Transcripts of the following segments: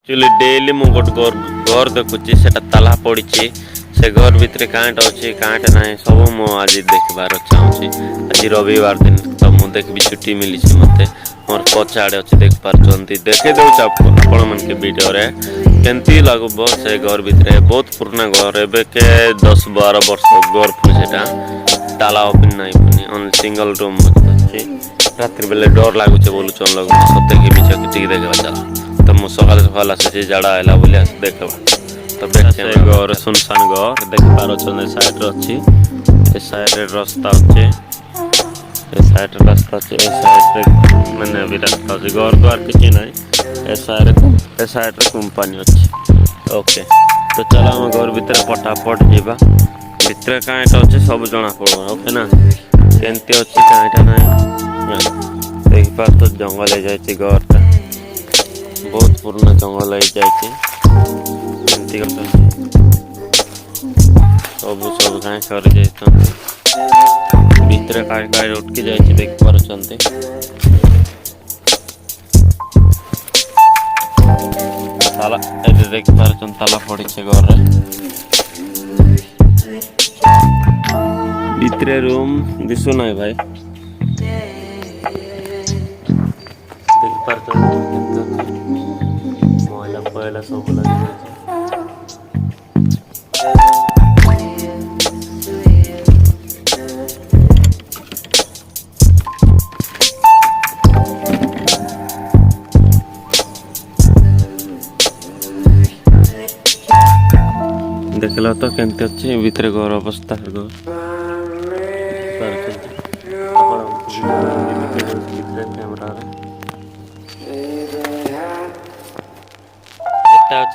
Actually daily मु गोटे घर देखुची से ताला पड़ी से घर भितर कांट अच्छी कांट ना सब मु आज देखबार चाहूँगी। आज रविवार दिन तो मुझे देखी छुट्टी मिली मत मोर पछाड़े अच्छे देख पार्टी देखे दूच आपण मन के वीडियो रे केमती लगब से घर भितर बहुत पुराना घर एवं के 10-12 वर्ष घर पुणी से ताला ओपन नहीं पुणी ओनली सिंगल रूम अच्छी रात्रि बेले डर लगुचे बोलुचन लोग सत्य की मिछ कि देखा चला तो मुझे सकाल सकाल आसी झाड़ा है बोली देखा तो घर सुनसान घर देख पार साइड अच्छी साइड रास्ता अच्छे साइड रास्ता अच्छे साइड मैंने भी रास्ता अच्छे घर द्वार किसी ना साइड कंपनी अच्छी ओके तो चलो हम घर भितर पटापट जावा भितर कहीं अच्छे सब जना पड़ा ओके ना केमती अच्छी कहीं ना देख पार तो जंगल हो जाए घरटा बहुत पुराना जंगल हो जाए सब सब कहीं कर भितर कहीं कहीं उठकी जाए देख पार ताला देख पार ताला पड़ी घर भितर रूम दिशु ना भाई देख पार मैला पैला सब लगे देखल तो केमती अच्छे भितर घर अवस्था घर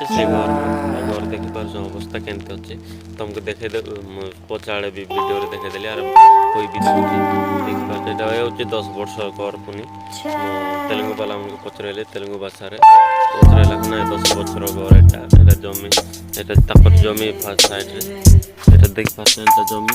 से घर देख पार अवस्था केमती अच्छे तुमको देखे पचाड़े भी वीडियो देखेदेली और कोई भी देख पारे 10 वर्ष घर पुणी तेलुगु बाला पचरले तेलुगु भाषा पचरला ना 10 वर्षर घर एटा जमी एटा जमी फास्ट साइड देख पारे जमी